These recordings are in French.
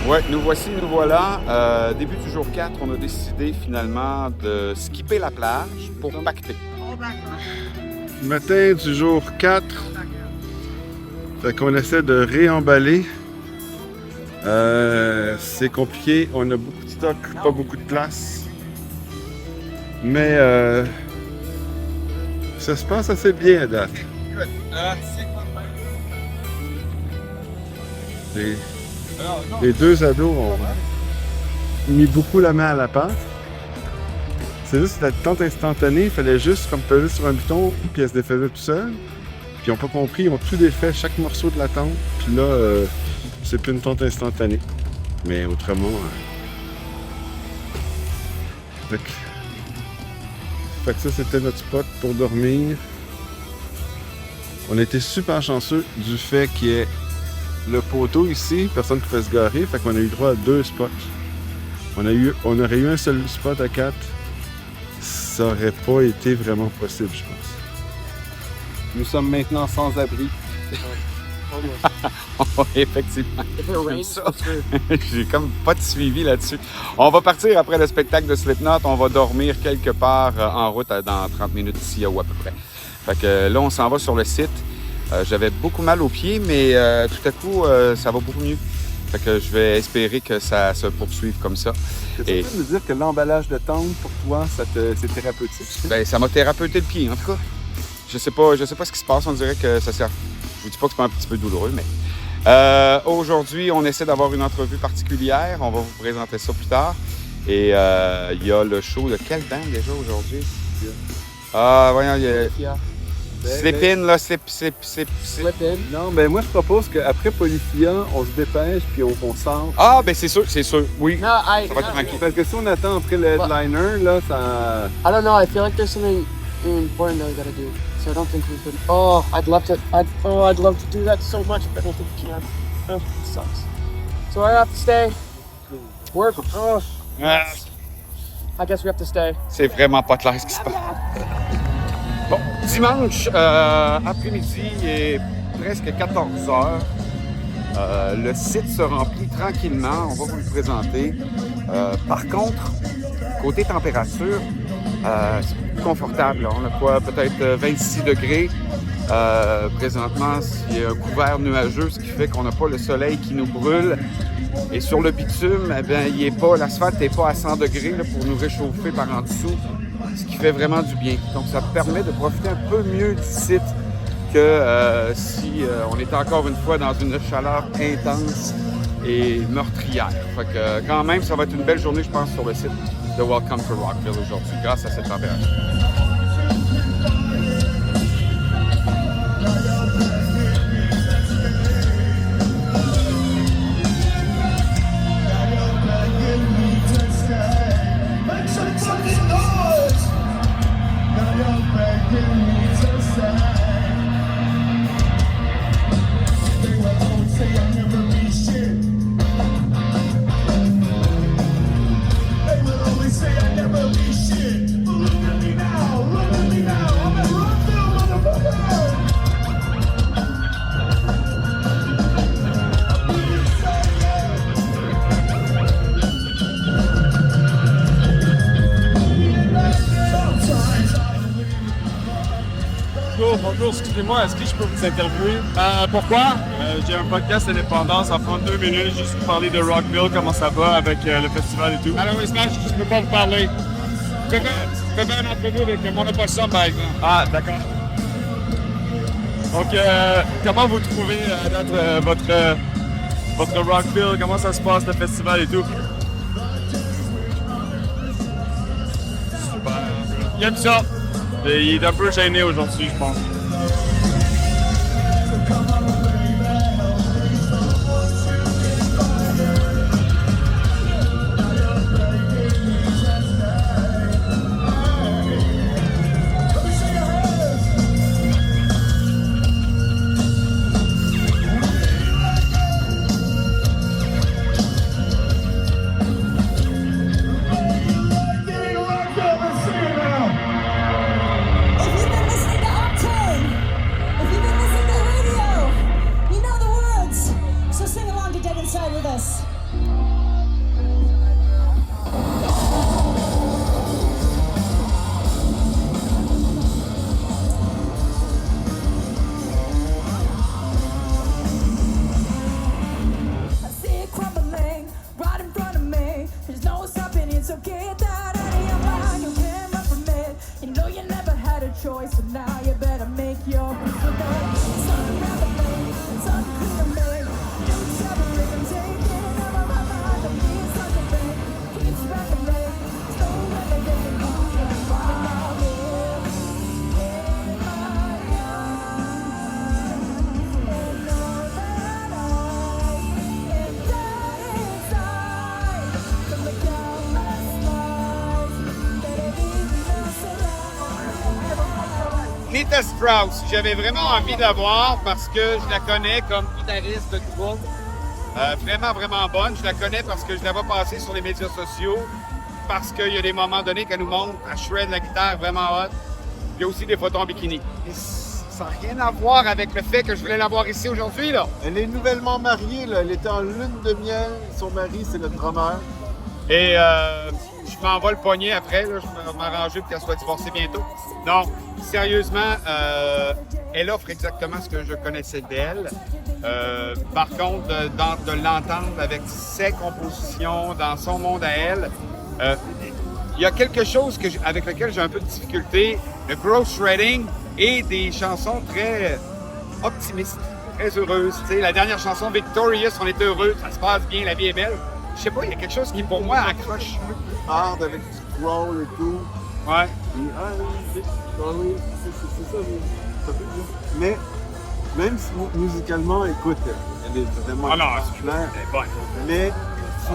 Ouais, nous voici, nous voilà. Début du jour 4, on a décidé finalement de skipper la plage pour pacter. Matin du jour 4, fait qu'on essaie de réemballer. C'est compliqué, on a beaucoup de stock, pas beaucoup de place. Mais ça se passe assez bien à date. Les deux ados ont mis beaucoup la main à la pâte. C'est juste la tente instantanée, il fallait juste comme peser sur un bouton, puis elle se défaisait tout seul. Puis ils n'ont pas compris, ils ont tout défait chaque morceau de la tente. Puis là, c'est plus une tente instantanée. Mais autrement... Fait que ça, c'était notre spot pour dormir. On a été super chanceux du fait qu'il y ait le poteau ici, personne ne pouvait se garer, fait qu'on a eu droit à 2 spots. On aurait eu un seul spot à 4, ça aurait pas été vraiment possible, je pense. Nous sommes maintenant sans abri. Effectivement. J'ai comme pas de suivi là-dessus. On va partir après le spectacle de Slipknot. On va dormir quelque part en route dans 30 minutes d'ici ou à peu près. Fait que là, on s'en va sur le site. J'avais beaucoup mal aux pieds, mais tout à coup, ça va beaucoup mieux. Fait que je vais espérer que ça se poursuive comme ça. Est-ce que tu peux me dire que l'emballage de tente, pour toi, c'est thérapeutique? Ben, ça m'a thérapeuté le pied, en tout cas. Je sais pas ce qui se passe. On dirait que ça sert. Je vous dis pas que c'est pas un petit peu douloureux, mais... aujourd'hui, on essaie d'avoir une entrevue particulière. On va vous présenter ça plus tard. Et il y a le show de quelle bande déjà aujourd'hui? Ah, voyons, il y a... Slip-in, là, Slip-in. Non, ben moi, je propose qu'après Polyphia, on se dépêche puis on sort. Ah, ben c'est sûr, oui. No, Ça va être tranquille. Parce que si on attend après le headliner, là, ça... I don't know. I feel like there's something important that we gotta do. So I don't think we could. Oh, I'd love to do that so much, but I don't think we can. Oh, it sucks. So I have to stay. Work. Oh, Ah, I guess we have to stay. c'est vraiment pas clair ce qui se passe. Bon, dimanche après-midi, il est presque 14 heures. Le site se remplit tranquillement. On va vous le présenter. Par contre, côté température, c'est plus confortable. Là. On a quoi? Peut-être 26 degrés. Présentement, il y a un couvert nuageux, ce qui fait qu'on n'a pas le soleil qui nous brûle. Et sur le bitume, eh bien, l'asphalte n'est pas à 100 degrés là, pour nous réchauffer par en dessous, ce qui fait vraiment du bien. Donc, ça permet de profiter un peu mieux du site que si on était encore une fois dans une chaleur intense et meurtrière. Fait que, quand même, ça va être une belle journée, je pense, sur le site de Welcome to Rockville aujourd'hui, grâce à cette température. Bonjour, excusez-moi, est-ce que je peux vous interviewer? Pourquoi? J'ai un podcast indépendant, ça prend 2 minutes, juste pour parler de Rockville, comment ça va avec le festival et tout. Alors, je ne peux pas vous parler. Je peux faire une entrevue avec mon opossum, par exemple. Ah, d'accord. Donc, comment vous trouvez votre Rockville? Comment ça se passe, le festival et tout? Super. Il aime ça. Il est un peu gêné aujourd'hui, je pense. If you've been listening to Octane, if you've been listening to the radio, Nita Strauss, j'avais vraiment envie de la voir parce que je la connais comme guitariste de groupe. Vraiment, vraiment bonne. Je la connais parce que je la vois passer sur les médias sociaux, parce qu'il y a des moments donnés qu'elle nous montre, elle shred la guitare vraiment hot. Il y a aussi des photos en bikini. Et ça n'a rien à voir avec le fait que je voulais la voir ici aujourd'hui, là. Elle est nouvellement mariée, là. Elle était en lune de miel. Son mari, c'est le drummer. Et je m'envoie le poignet après, là, je vais m'arranger pour qu'elle soit divorcée bientôt. Non, sérieusement, elle offre exactement ce que je connaissais d'elle. Par contre, de l'entendre avec ses compositions, dans son monde à elle, il y a quelque chose avec lequel j'ai un peu de difficulté. Le gross shredding et des chansons très optimistes, très heureuses. Tu sais, la dernière chanson, Victorious, on est heureux, ça se passe bien, la vie est belle. Je sais pas, il y a quelque chose qui, pour moi, accroche. Hard avec du growl et tout. Ouais. C'est ça, ça fait bien. Mais même si musicalement, écoute, elle est vraiment claire. Mais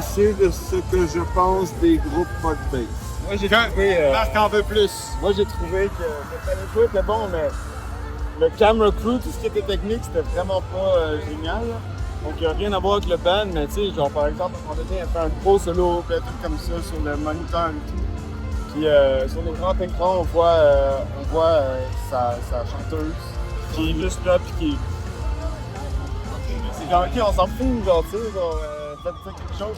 c'est de ce que je pense des groupes pod bass. Moi, j'ai trouvé... Marc en veut plus. Moi, j'ai trouvé que le coup était bon, mais le camera crew, tout ce qui était technique, c'était vraiment pas génial. Donc, il n'y a rien à voir avec le band, mais tu sais, genre par exemple, à un moment donné, elle fait un gros solo, puis un truc comme ça sur le moniteur et tout. Puis sur les grands écrans, on voit sa chanteuse qui est juste là, puis qui. C'est genre, ok, on s'en fout, genre, tu sais, genre, faites quelque chose.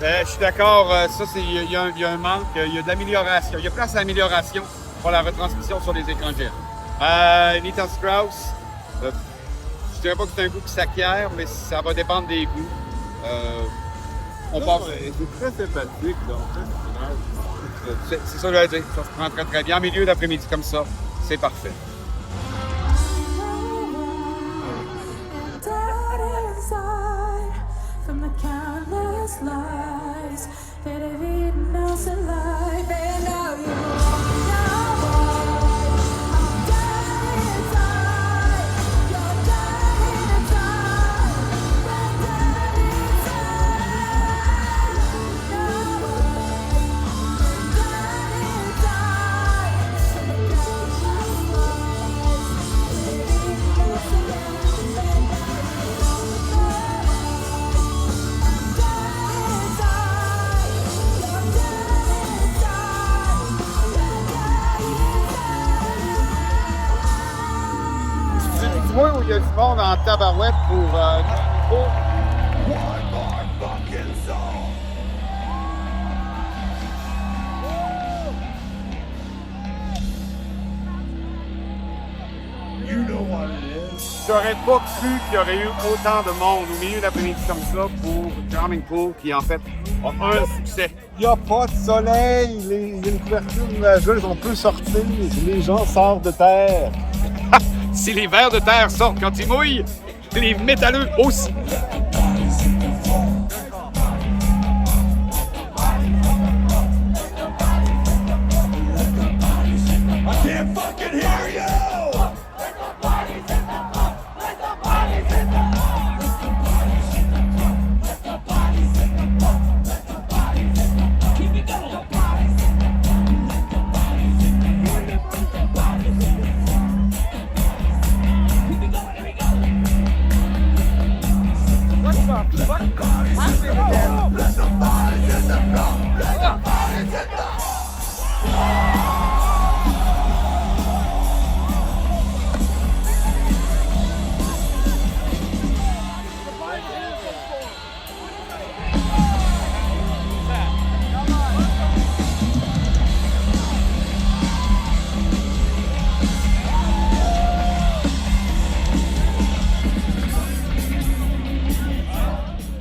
Je suis d'accord, ça, il y a un manque, il y a de l'amélioration. Il y a place à l'amélioration pour la retransmission sur les écrans géants. Nita Strauss, je dirais pas que c'est un goût qui s'acquiert, mais ça va dépendre des goûts. On part. C'est très sympathique, là. C'est ça que j'allais dire. Ça se prend très très bien. En milieu d'après-midi comme ça, c'est parfait. From the countless lies that have eaten us alive, and now you know I'm dying inside. You're dying inside. We're dying inside. No, I'm dying inside. Tu vois où il y a du monde en tabarouette pour J'aurais pas cru qu'il y aurait eu autant de monde au milieu d'après-midi comme ça pour Charming Pool, qui en fait a un succès. Il n'y a pas de soleil, il y a une couverture nuageuse, on peut sortir, les gens sortent de terre. Si les vers de terre sortent quand ils mouillent, les métalleux aussi.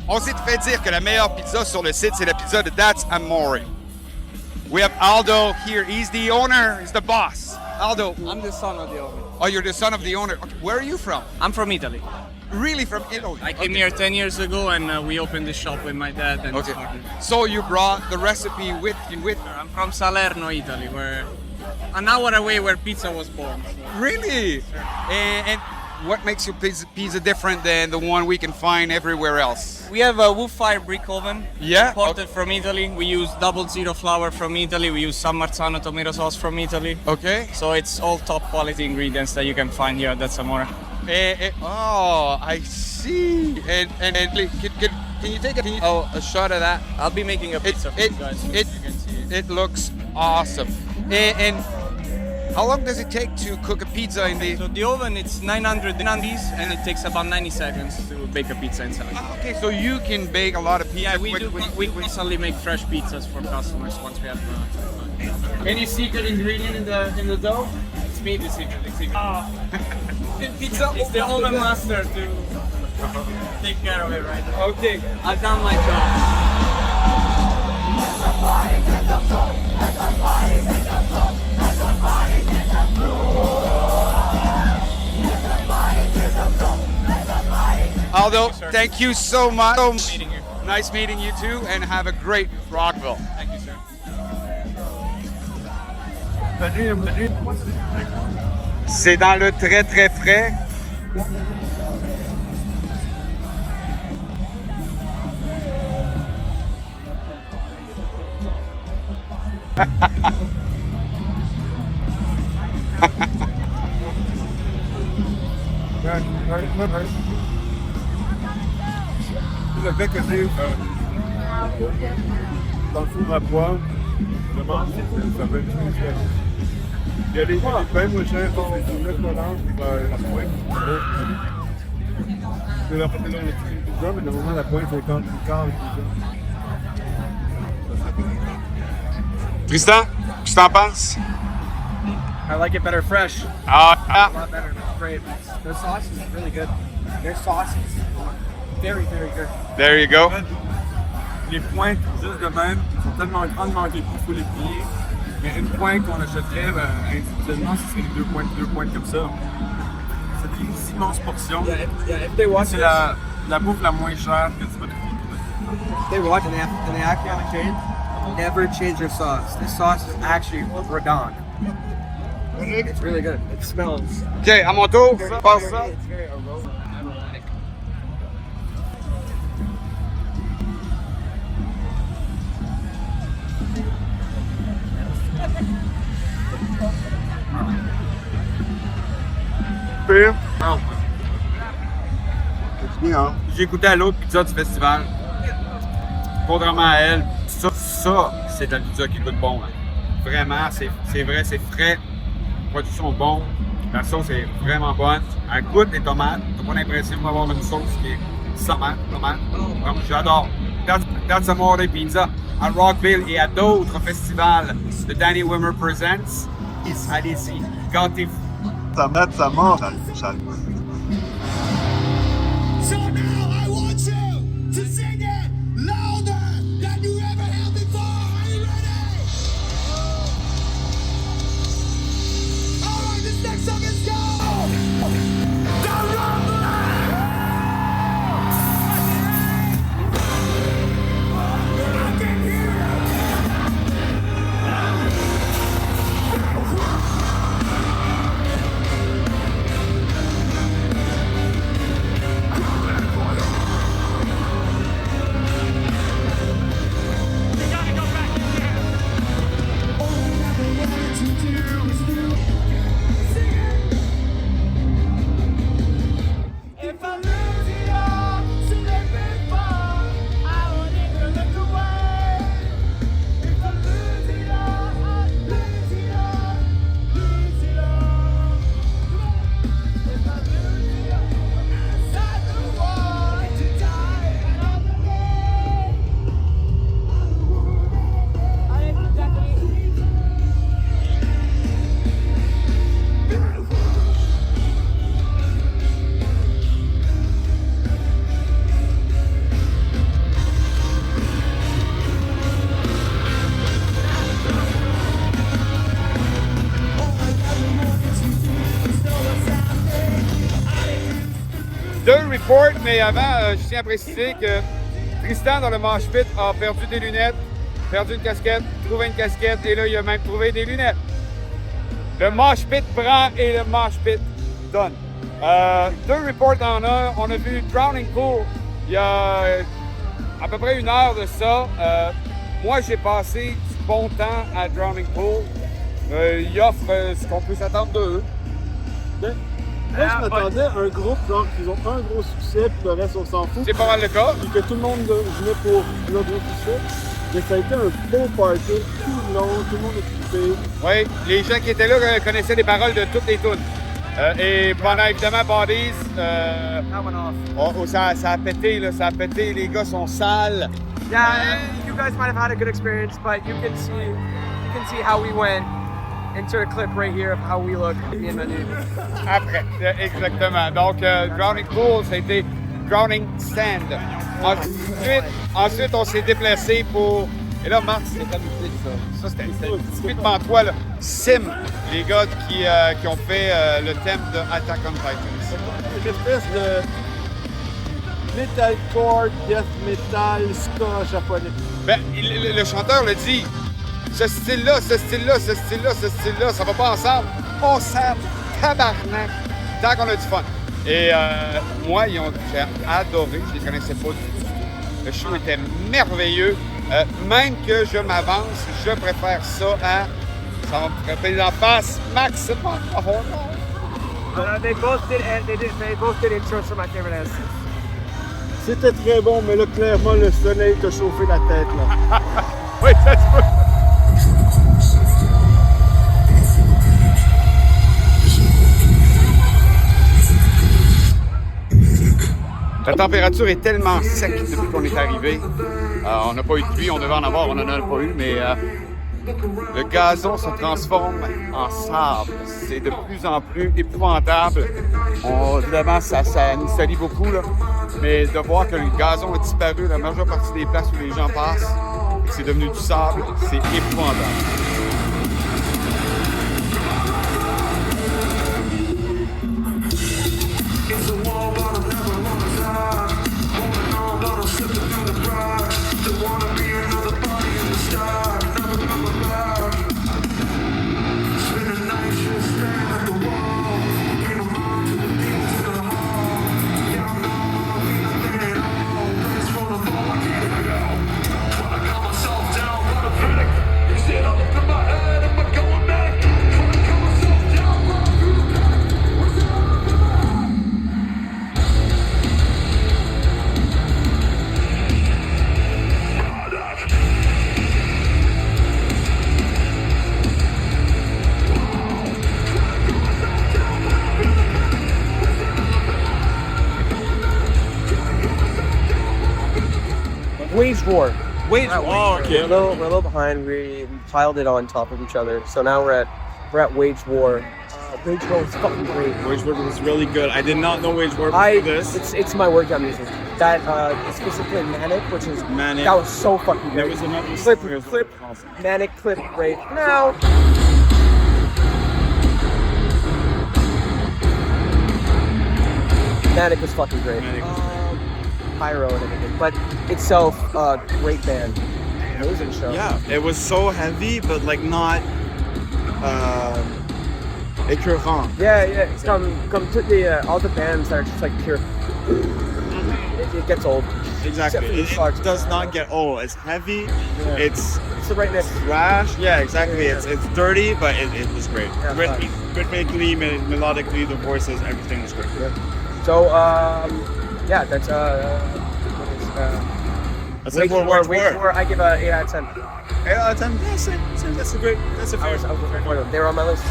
On s'est fait dire que la meilleure pizza sur le site, c'est la pizza de That's Amore. We have Aldo here. He's the owner. He's the boss. Aldo. I'm the son of the owner. Oh, you're the son of the owner. Okay. Where are you from? I'm from Italy. Really from Italy? I came here 10 years ago and we opened the shop with my dad and his partner. So you brought the recipe with you? I'm from Salerno, Italy, where an hour away where pizza was born. So. Really? And what makes your pizza different than the one we can find everywhere else? We have a wood fire brick oven. Yeah? Imported from Italy. We use 00 flour from Italy. We use San Marzano tomato sauce from Italy. Okay. So it's all top quality ingredients that you can find here at That's Amore. Oh, I see. And can you take a shot of that? I'll be making a pizza for you guys. So you can see it. It looks awesome. And how long does it take to cook a pizza in the... So the oven, it's 900 degrees and it takes about 90 seconds to bake a pizza inside. Okay, so you can bake a lot of pizza. Yeah, we constantly make fresh pizzas for customers once we have. Any secret ingredient in the dough? It's me, the secret ingredient. Pizza. It's the oven master to take care of it, right? Okay, I've done my job. Aldo, thank you so much. Meeting you. Nice meeting you too, and have a great Rockville. Thank you, sir. C'est dans le très très frais. Le fait que c'est dans le four à poivre, vraiment, ça peut être une différence. Il y a des pains moins chers, c'est du $9 la pointe. C'est la portée dans le petit pizza, mais normalement la pointe c'est quand tu carves Tristan, qu'est-ce que t'en penses? I like it better fresh. Ah, A lot better. It's great. Their sauce is really good. Their sauce is very, very good. there you go. Les pointes, juste de même, sont tellement grandement qu'il faut les plier. Mais une pointe qu'on achèterait individuellement, ce serait deux pointes comme ça. C'est des immenses portions. If they watch C'est la bouffe la moins chère que tu vas trouver. if they watch and they actually have a change, never change their sauce. The sauce is actually redonk. It's really good. It smells. OK, à mon tour, passe ça. It's very aromatic. J'ai goûté à l'autre pizza du festival. Contrairement à elle, ça c'est de la pizza qui goûte bon. Hein. Vraiment, c'est vrai, c'est frais. Les produits sont bons. La sauce est vraiment bonne. Elle goûte les tomates. T'as pas l'impression d'avoir une sauce qui est tomate. Vraiment, j'adore. That's Amore Pizza à Rockville et à d'autres festivals de Danny Wimmer Presents. Allez-y, gâtez-vous. Ça mord dans le chat. So now I want you to sing it louder than you ever have before. Are you ready? All right, this next song is The Rumbler! I can hear If I lose it all, so let me fall. I won't even look away. If I lose it all, I lose it all, lose it all. If I lose it all, inside the wall to die another day. I ain't exactly easy. Deux reports, mais avant, je tiens à préciser que Tristan, dans le mosh pit, a perdu des lunettes, perdu une casquette, trouvé une casquette, et là, il a même trouvé des lunettes. Le mosh pit prend et le mosh pit donne. Deux reports en un. On a vu Drowning Pool il y a à peu près 1 heure de ça. Moi, j'ai passé du bon temps à Drowning Pool. Ils offrent ce qu'on peut s'attendre d'eux. Moi, je m'attendais à un groupe, genre, qui ont un gros succès, puis le reste, on s'en fout. C'est pas mal le cas. Puis que tout le monde venait pour le gros succès. Mais ça a été un beau party, tout le long, tout le monde est occupé. Oui, les gens qui étaient là connaissaient les paroles de toutes les tunes. Et pendant évidemment Bodies, ça a pété, là, ça a pété, les gars sont sales. Yeah, you guys might have had a good experience, but you can see how we went. Insert a clip right here of how we look at the menu. Après, exactement. Donc, Drowning Pool, c'était Drowning Sand. Ensuite, on s'est déplacé pour... Et là, Marc, c'était ta musique, ça. Ça, c'était typiquement toi, là. Sim, les gars qui ont fait le thème de Attack on Titan. Une espèce de metalcore, death metal, ska japonais. Ben, le chanteur le dit. Ce style-là, ça va pas ensemble. On s'en tabarnak. Tant qu'on a du fun. Et moi, j'ai adoré. Je les connaissais pas du tout. Le show était merveilleux. Même que je m'avance, je préfère ça à... Ça va me frapper en face maximum. Oh non. They both did intros for my favorite answers. C'était très bon, mais là, clairement, le soleil t'a chauffé la tête, là. Oui, ça se peut. La température est tellement sec depuis qu'on est arrivé. On n'a pas eu de pluie, on devait en avoir, on n'en a pas eu, mais le gazon se transforme en sable. C'est de plus en plus épouvantable. Évidemment, ça nous salit beaucoup, là. Mais de voir que le gazon a disparu, la majeure partie des places où les gens passent, et que c'est devenu du sable, c'est épouvantable. Wage War. Wage War. Oh, okay. We're a little behind. We piled it on top of each other. So now we're at Wage War. Wage War was fucking great. Wage War was really good. I did not know Wage War before this. It's my workout music. That specifically Manic, which is Manic. That was so fucking great. There was another clip, awesome. Manic clip right now. Manic was fucking great. Manic was Pyro and everything, but itself, great band. Amazing show. Yeah, it was so heavy, but like not écœurant. Yeah. It's come to the all the bands that are just like pure. It gets old. Exactly. Except for It does not get old. It's heavy. Yeah. It's the right mix. thrash. Yeah, exactly. Yeah. It's dirty, but it was great. Yeah, Rhythmically, melodically, the voices, everything was great. Yeah. So yeah, that's Wage War. I give a 8 out of 10. 8 out of 10. Yeah, same. That's a fair. I was very they were on my list.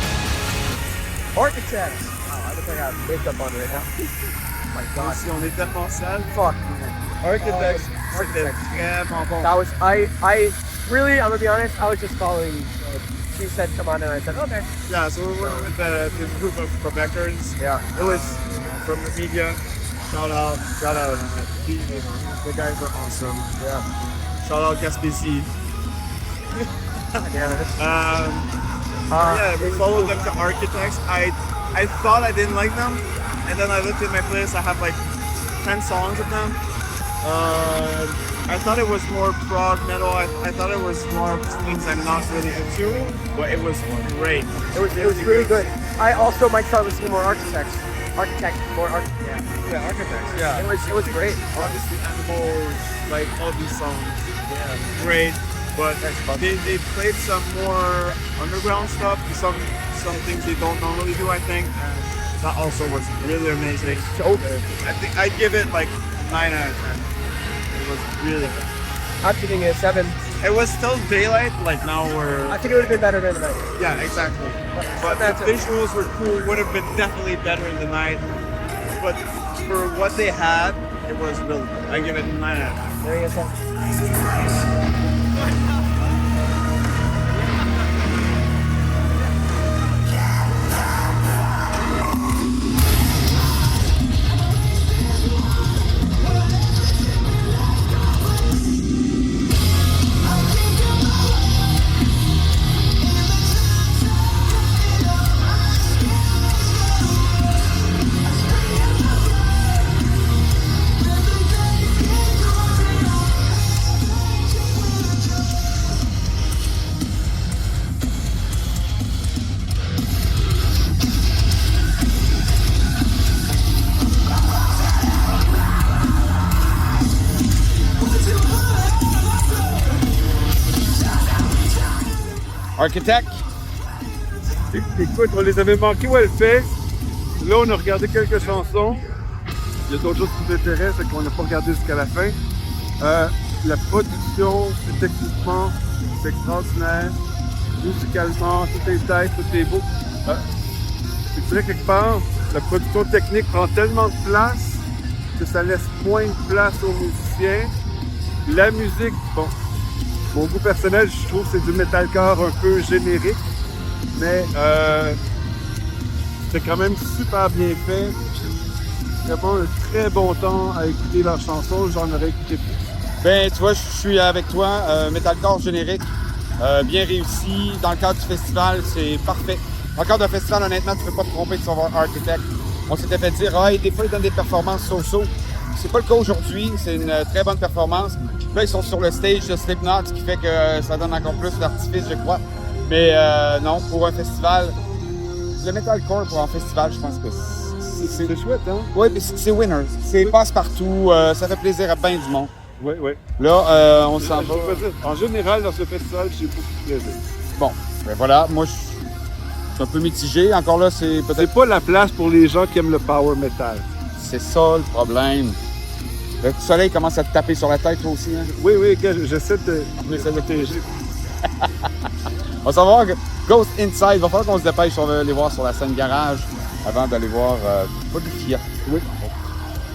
Architects. Oh, I look like I have makeup on right now. Oh my God. Si on est tellement sale. Fuck. Architects. C'était vraiment bon. That was I really, I'm gonna be honest, I was just following. She said come on and I said okay. Yeah, so we were with this group of Quebecers. Yeah, it was From the media. Shout out. The guys are awesome. yeah. Shout out Gaspésie. Yeah, We followed them to Architects. I thought I didn't like them, and then I looked at my playlist. I have like 10 songs of them. I thought it was more prog metal. I thought it was more things I'm not really into, but it was great. It was really good. I also might start listening to more Architects. Architect or yeah. Yeah, Architects, yeah. It was great. Obviously, Animals, like all these songs, great. But they played some more underground stuff, some things they don't normally do, I think. And that also was really amazing. So I think I'd give it like 9 out of 10. It was really good. I'm giving it a 7. It was still daylight, like now we're... I think it would have been better during the night. Yeah, exactly. But the visuals were cool, would have been definitely better in the night. But for what they had, it was really good. I give it 9 out of 10. There you go. Architect? Écoute, on les avait manqués où elle fait. Là, on a regardé quelques chansons. Il y a d'autres choses qui nous intéressent et qu'on n'a pas regardé jusqu'à la fin. La production, techniquement, c'est extraordinaire. Musicalement, tout est tête, tout est beau. Je dirais quelque part, la production technique prend tellement de place que ça laisse moins de place aux musiciens. La musique, bon, mon goût personnel, je trouve que c'est du metalcore un peu générique, mais c'est quand même super bien fait. J'ai vraiment un très bon temps à écouter leurs chansons, j'en aurais écouté plus. Ben, tu vois, je suis avec toi. Metalcore générique, bien réussi. Dans le cadre du festival, c'est parfait. Dans le cadre d'un festival, honnêtement, tu ne peux pas te tromper de savoir Architect. On s'était fait dire, des fois, ils donnent des performances so-so. C'est pas le cas aujourd'hui, c'est une très bonne performance. Là, ils sont sur le stage de Slipknot, ce qui fait que ça donne encore plus d'artifice, je crois. Mais non, pour un festival, le metalcore pour un festival, je pense que c'est chouette, hein? Oui, mais c'est winner. C'est passe-partout, ça fait plaisir à bien du monde. Oui, oui. Là, on s'en va. En général, dans ce festival, j'ai beaucoup de plaisir. Bon, ben voilà, moi, je suis un peu mitigé. Encore là, c'est peut-être... C'est pas la place pour les gens qui aiment le power metal. C'est ça le problème. Le soleil commence à te taper sur la tête, toi aussi, hein? Oui, j'essaie de protéger. On va savoir Ghost Inside. Il va falloir qu'on se dépêche, on va aller voir sur la scène garage avant d'aller voir pas du Fiat. Oui.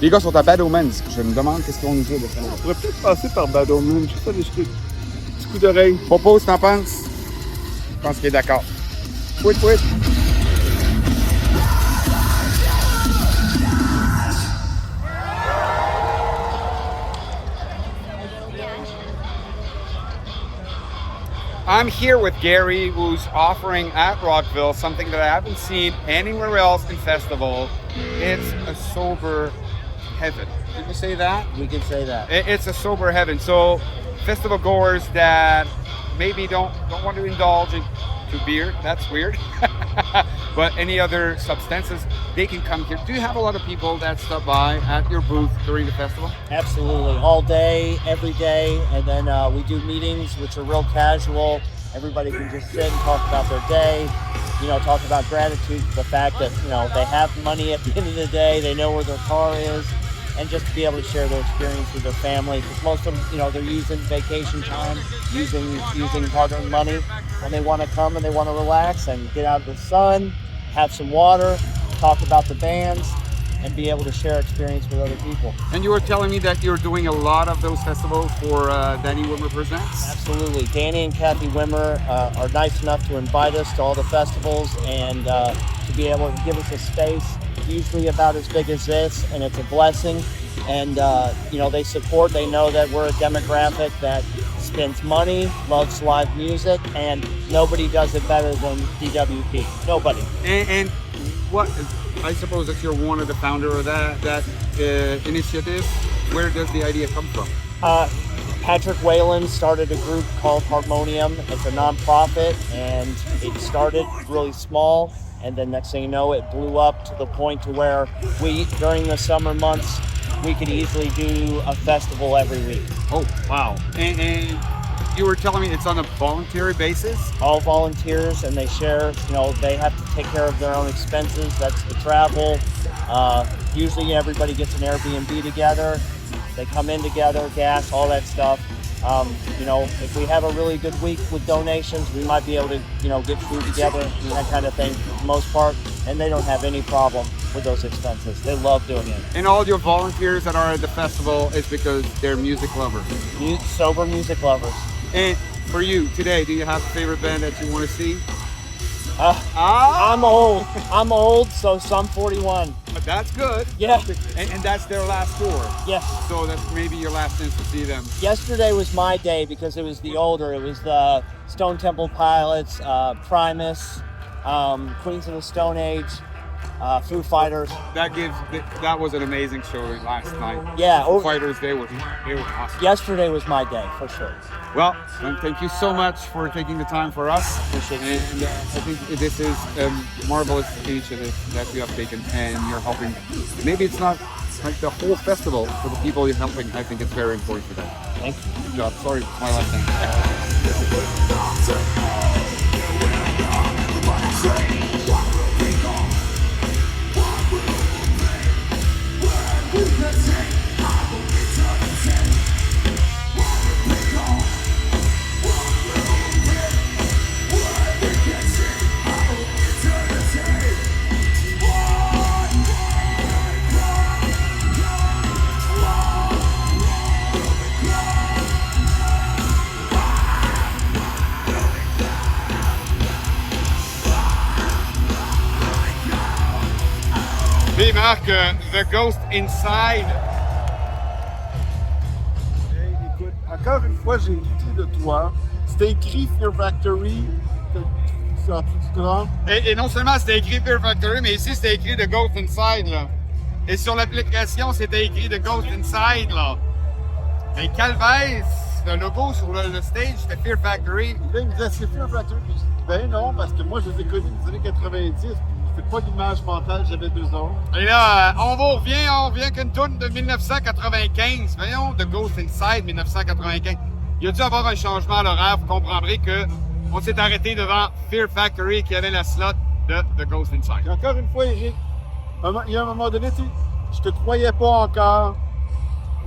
Les gars sont à Bad Omens. Je me demande qu'est-ce qu'on nous dit de ça. On pourrait peut-être passer par Bad Omens. Je sais pas, des petits coups d'oreille. Propose, t'en penses? Je pense qu'il est d'accord. Oui. I'm here with Gary, who's offering at Rockville something that I haven't seen anywhere else in festival. It's a sober heaven. Did we say that? We can say that. It's a sober heaven. So festival goers that maybe don't want to indulge into beer, that's weird. But any other substances, they can come here. Do you have a lot of people that stop by at your booth during the festival? Absolutely, all day, every day, and then we do meetings which are real casual. Everybody can just sit and talk about their day, talk about gratitude for the fact that, they have money at the end of the day, they know where their car is, and just to be able to share their experience with their family. Because most of them, they're using vacation time, using hard-earned money, and they want to come and they want to relax and get out of the sun, have some water, talk about the bands, and be able to share experience with other people. And you were telling me that you're doing a lot of those festivals for Danny Wimmer Presents? Absolutely. Danny and Kathy Wimmer are nice enough to invite us to all the festivals and to be able to give us a space usually about as big as this, and it's a blessing. And they support, they know that we're a demographic that spends money, loves live music, and nobody does it better than DWP. Nobody. And what, I suppose that you're one of the founder of that initiative. Where does the idea come from? Patrick Whalen started a group called Harmonium. It's a nonprofit, and it started really small. And then next thing you know, it blew up to the point to where during the summer months, we could easily do a festival every week. Oh, wow. And you were telling me it's on a voluntary basis? All volunteers, and they share, they have to take care of their own expenses. That's the travel. Usually everybody gets an Airbnb together. They come in together, gas, all that stuff. If we have a really good week with donations, we might be able to, get food together and that kind of thing for the most part. And they don't have any problem with those expenses. They love doing it. And all your volunteers that are at the festival is because they're music lovers. Sober music lovers. And for you today, do you have a favorite band that you want to see? I'm old, so Sum 41. But that's good. Yeah. And that's their last tour. Yes. So that's maybe your last chance to see them. Yesterday was my day because it was the older. It was the Stone Temple Pilots, Primus, Queens of the Stone Age, Foo Fighters. That was an amazing show last night. Yeah. Foo Fighters, they were awesome. Yesterday was my day for sure. Well, thank you so much for taking the time for us. Appreciate it. And I think this is a marvelous initiative that you have taken, and you're helping. Maybe it's not like the whole festival for the people you're helping. I think it's very important for them. Thank you. Good job. Sorry, my last name. Puis Marc, The Ghost Inside. Écoute, encore une fois, j'ai hérité de toi. C'était écrit Fear Factory. Et non seulement c'était écrit Fear Factory, mais ici c'était écrit The Ghost Inside. Là. Et sur l'application, c'était écrit The Ghost Inside. Là. Mais Calvez, le logo sur le stage, c'était Fear Factory. Là, il me disait, c'est Fear Factory. Puis je dis, ben non, parce que moi, je les ai connus dans les années 90. Je fais pas d'image mentale, j'avais 2 ans. Et là, on revient qu'une tourne de 1995. Voyons, The Ghost Inside 1995. Il y a dû avoir un changement à l'horaire. Vous comprendrez que on s'est arrêté devant Fear Factory qui avait la slot de The Ghost Inside. Et encore une fois, Eric, il y a un moment donné, je te croyais pas encore.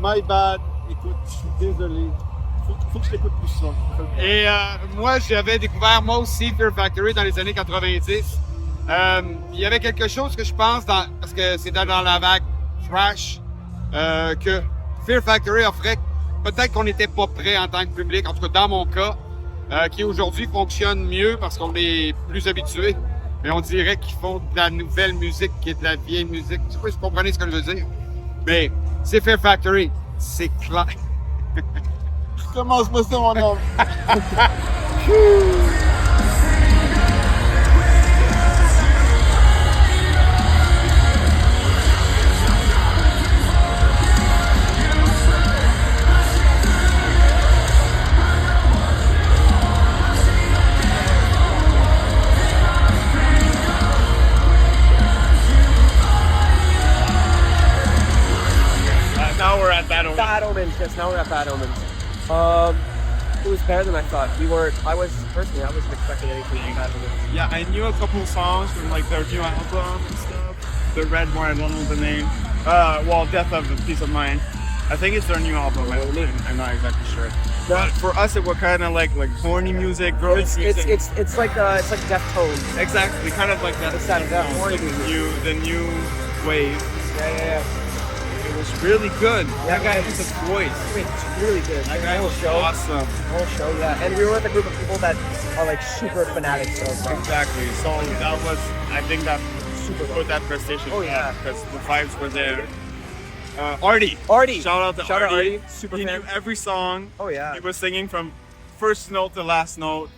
My bad. Écoute, je suis désolé. Faut que je t'écoute plus ça. Et moi, j'avais découvert moi aussi Fear Factory dans les années 90. Il y avait quelque chose que je pense, parce que c'était dans la vague thrash, que Fear Factory offrait. Peut-être qu'on n'était pas prêt en tant que public, en tout cas dans mon cas, qui aujourd'hui fonctionne mieux parce qu'on est plus habitué. Mais on dirait qu'ils font de la nouvelle musique qui est de la vieille musique. Je sais pas si vous comprenez ce que je veux dire. Mais c'est Fear Factory, c'est clair. Commence-moi ça, mon homme. Now we're at Bad Omens. Bad Omens, yes, now we're at Bad Omens. It was better than I thought. I wasn't expecting anything from Bad Omens. Yeah, I knew a couple songs from like their new album and stuff. The Red One, I don't know the name. Death of Peace of Mind. I think it's their new album. I'm not exactly sure. But for us, it was kind of like horny music, girls music. It's like Deftones. Exactly, kind of like that. It's that horny music. The new wave. Yeah. It was really good. That guy has a voice. I mean, it's really good. That guy was awesome. The whole show, yeah. And we were with a group of people that are like super fanatics of Exactly. So that was, I think that super put that prestige. Oh, yeah. Because the vibes were there. Artie. Shout out to Artie. Super He fan. knew every song. Oh yeah. He was singing from first note to last note.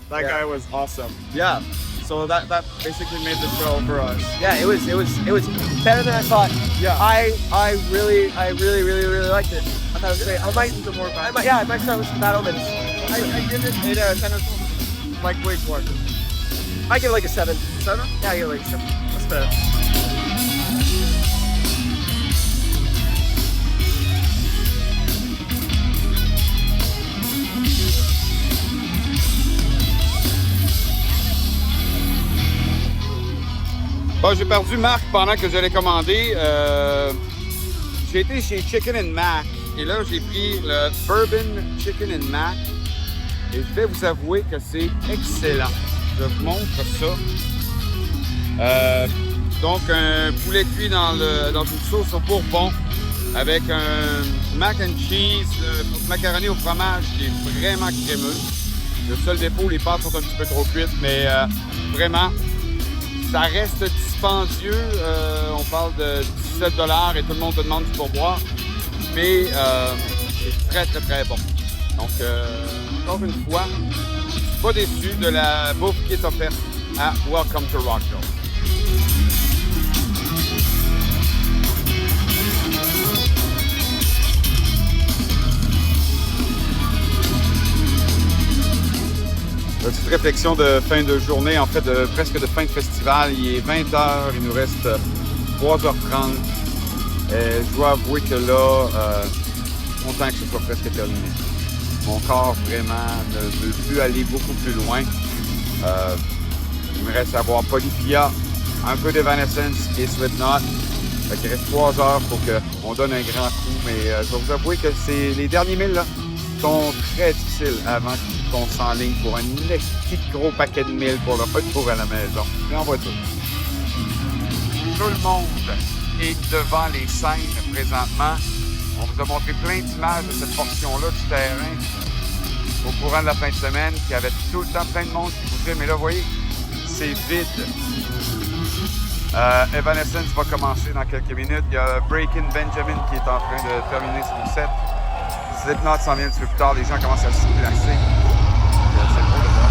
That guy was awesome. Yeah. So that basically made the show for us. Yeah, it was better than I thought. Yeah. I really liked it. I thought it was great. I might start with some Bad Omens. I give it 8 out of 10 or something. Like way more. I give it like a 7. 7? Yeah, I give it like a 7. That's fair. Bon, j'ai perdu Marc pendant que j'allais commander. J'ai été chez Chicken and Mac et là, j'ai pris le Bourbon Chicken and Mac et je vais vous avouer que c'est excellent. Je vous montre ça. Donc, un poulet cuit dans une sauce au bourbon avec un mac and cheese, macaroni au fromage qui est vraiment crémeux. Le seul défaut, les pâtes sont un petit peu trop cuites, mais vraiment, ça reste dispendieux. On parle de 17 $ et tout le monde te demande du pourboire. Mais c'est très, très, très bon. Donc, encore une fois, je suis pas déçu de la bouffe qui est offerte à Welcome to Rockville. Une petite réflexion de fin de journée, en fait, presque de fin de festival. Il est 20h, il nous reste 3h30. Je dois avouer que là, content que ce soit presque terminé. Mon corps vraiment ne veut plus aller beaucoup plus loin. Il me reste à voir Polyphia, un peu d'Evanescence et Slipknot. Il reste 3 heures pour qu'on donne un grand coup, mais je dois vous avouer que les derniers 1000 là, sont très difficiles avant qu'on s'enligne pour un petit gros paquet de 1000 pour le retour à la maison. Et en voiture. Tout le monde est devant les scènes présentement. On vous a montré plein d'images de cette portion-là du terrain au courant de la fin de semaine, qui avait tout le temps plein de monde qui bougeait. Mais là, vous voyez, c'est vide. Evanescence va commencer dans quelques minutes. Il y a Breaking Benjamin qui est en train de terminer son set. Slipknot s'en vient un petit peu plus tard. Les gens commencent à se placer. C'est beau de voir.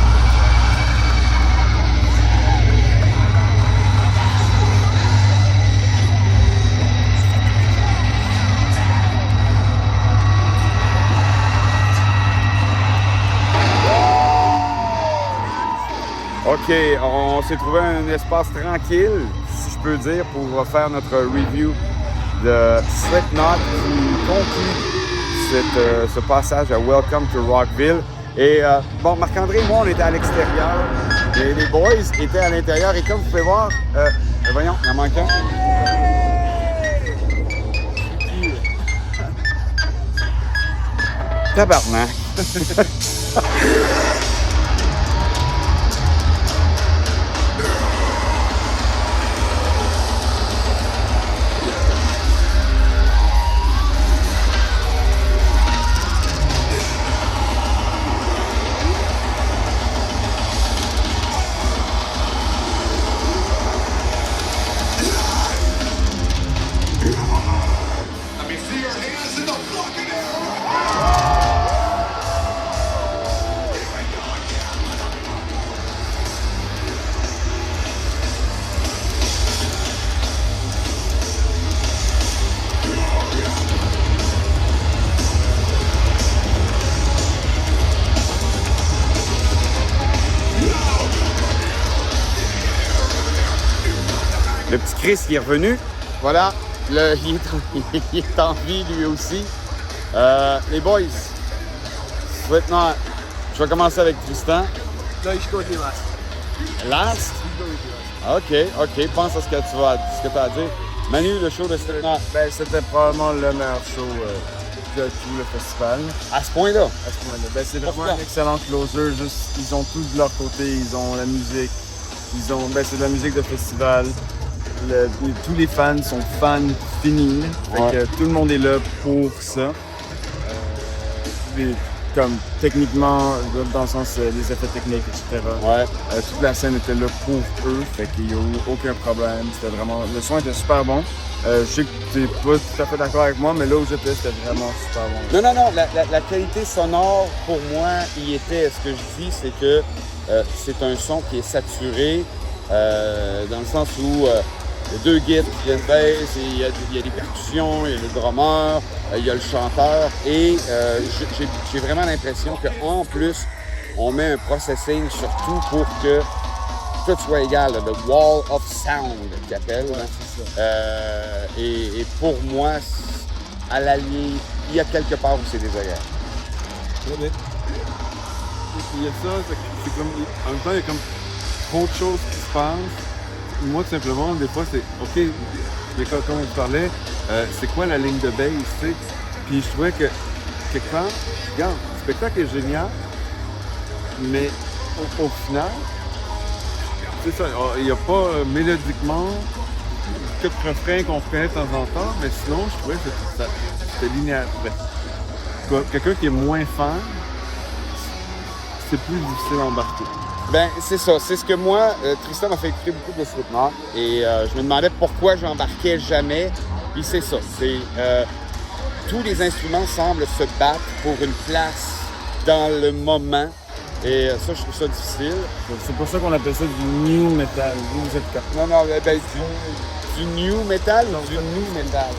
OK, on s'est trouvé un espace tranquille, si je peux dire, pour faire notre review de Slipknot qui conclut ce passage à Welcome to Rockville. Et bon, Marc-André et moi, on était à l'extérieur. Et les boys étaient à l'intérieur. Et comme vous pouvez voir, voyons, il en manque un. Tabarnak. Le petit Chris qui est revenu. Voilà, il est en vie lui aussi. Les boys, Slipknot, je vais commencer avec Tristan. No, you should go with me last. Last? OK. Pense à ce que tu as à dire. Manu, le show de Slipknot. Ben, c'était probablement le meilleur show de tout le festival. À ce point-là? À ce point-là. Ben, c'est vraiment Pourquoi? un excellent closer. Juste, ils ont tout de leur côté. Ils ont la musique. C'est de la musique de festival. Tous les fans sont fans finis. Fait que tout le monde est là pour ça. Comme techniquement, dans le sens des effets techniques, etc. Ouais. Toute la scène était là pour eux. Fait qu'il n'y a eu aucun problème. C'était vraiment. Le son était super bon. Je sais que tu n'es pas tout à fait d'accord avec moi, mais là où j'étais, c'était vraiment super bon. Non. La qualité sonore, pour moi, y était. Ce que je dis, c'est que c'est un son qui est saturé, dans le sens où il y a deux guides qui viennent baisse, il y a des percussions, il y a le drummer, il y a le chanteur. Et j'ai vraiment l'impression qu'en plus, on met un processing surtout pour que tout soit égal, là, le Wall of Sound qu'ils appellent. Et pour moi, à l'Allier, il y a quelque part où c'est désagréable. Ouais, il y a ça, c'est comme, en même temps, il y a comme trop de choses qui se passent. Moi, tout simplement, des fois, c'est OK, mais comme on parlait, c'est quoi la ligne de base, tu sais? Puis je trouvais que, quelque part, regarde, le spectacle est génial, mais au final, c'est ça, il n'y a pas mélodiquement quelques refrains qu'on fait de temps en temps, mais sinon, je trouvais que c'était linéaire. Quelqu'un qui est moins fan, c'est plus difficile à embarquer. Ben, c'est ça. C'est ce que moi, Tristan m'a fait écouter beaucoup de Slipknot et je me demandais pourquoi j'embarquais jamais. Puis c'est ça. C'est tous les instruments semblent se battre pour une place dans le moment. Et ça, je trouve ça difficile. C'est pour ça qu'on appelle ça du new metal. Vous êtes comme... Non, ben, du new metal ou du new metal?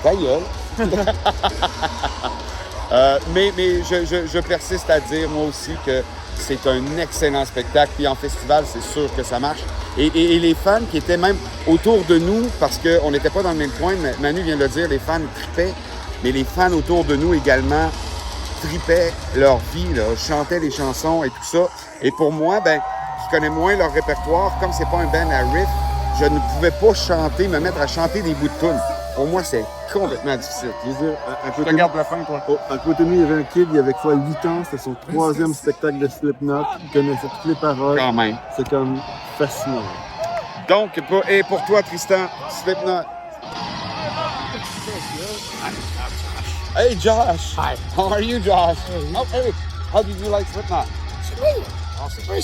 Ta gueule. Mais je persiste à dire, moi aussi, que c'est un excellent spectacle. Puis en festival, c'est sûr que ça marche. Et les fans qui étaient même autour de nous, parce qu'on n'était pas dans le même coin, mais Manu vient de le dire, les fans tripaient. Mais les fans autour de nous également tripaient leur vie, là, chantaient les chansons et tout ça. Et pour moi, ben, je connais moins leur répertoire. Comme c'est pas un band à riff, je ne pouvais pas chanter, me mettre à chanter des bouts de tunes. Pour moi, c'est complètement difficile. Je veux dire, Je regarde la fin, toi. à côté de nous, il y avait un kid, il avait quoi, 8 ans, c'était son 3e spectacle de Slipknot, il connaissait toutes les paroles. Quand même. C'est comme fascinant. Donc, pour toi, Tristan, Slipknot. Hey, Josh. Hi. How are you, Josh? Oh, hey. How did you like Slipknot? Awesome. Very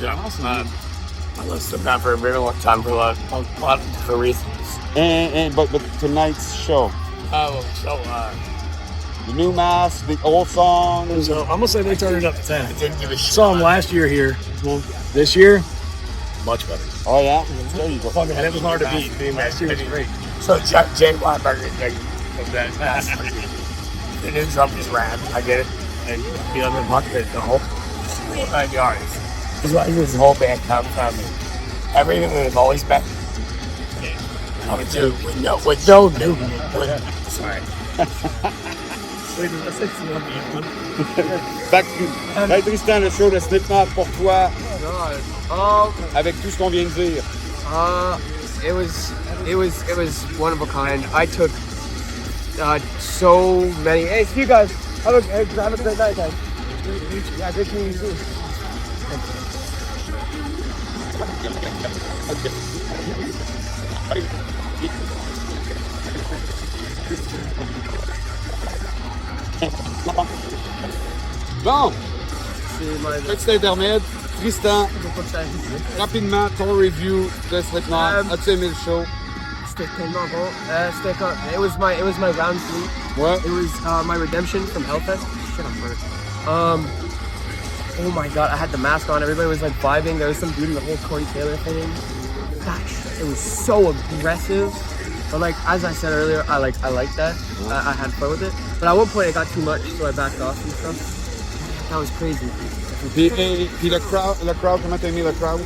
awesome. I listened to that for a very long time for a lot of different reasons. But tonight's show, Oh, so the new mask, the old songs. So I'm gonna say they turned it up to 10. I didn't give a shit. Saw them last year here. This year, much better. Oh yeah, there you go. And it was hard to beat. I mean, last year was great. So Jay Weinberger, the new drum is rad. I get it. And you know, the whole 9 yards. This is why this whole band comes from. Everything that has always been. Coming to with no new. Sorry. Hey Tristan, le show de Slipknot pour toi, avec tout ce qu'on vient de dire. It was one of a kind. I took so many. Hey, see you guys. Have a great night, guys. Yeah, good meeting you too. Bon, petit intermède. Tristan, rapidement, ton review de Slipknot. As-tu aimé le show? C'était tellement bon. It was my round 3. Ouais. It was my redemption from Hellfest. Shit, I'm hurt. Oh my god, I had the mask on. Everybody was like vibing. There was some dude in the whole Corey Taylor thing. Gosh, it was so aggressive. But like as I said earlier, I like that. I had fun with it. But at one point it got too much, so I backed off and stuff. That was crazy. Puis le crowd, comment t'as aimé le crowd?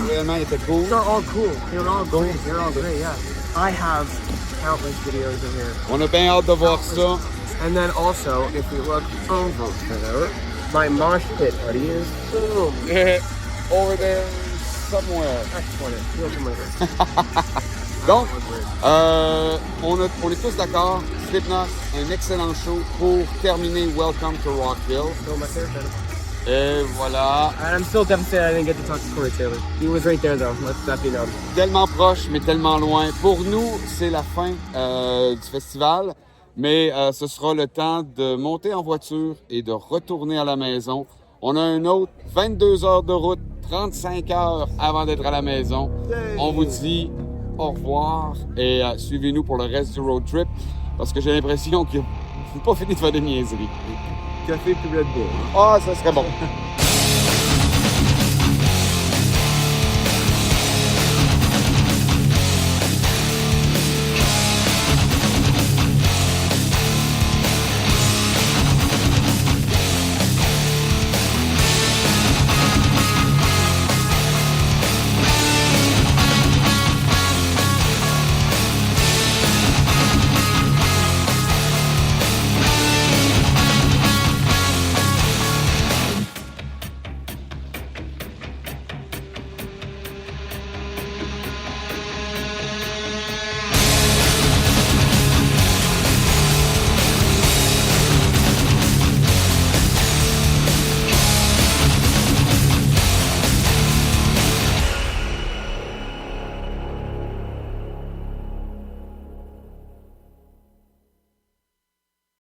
Vraiment, il était cool. They're all cool. They're all great. They're all great. Yeah. I have countless videos in here. On a bien hâte de voir ça. And then also, if we look over there, my mosh pit buddy is boom. Over there somewhere. Donc, on est tous d'accord. Slipknot, un excellent show pour terminer Welcome to Rockville. Still my favorite band. Et voilà. And I'm still devastated I didn't get to talk to Corey Taylor. He was right there though. Let that be known. Tellement proche, mais tellement loin. Pour nous, c'est la fin du festival. Mais ce sera le temps de monter en voiture et de retourner à la maison. On a un autre 22 heures de route, 35 heures avant d'être à la maison. On vous dit au revoir et suivez-nous pour le reste du road trip parce que j'ai l'impression qu'il n'a pas fini de faire des niaiseries. Café puis Red Bull. Ah, ça serait bon.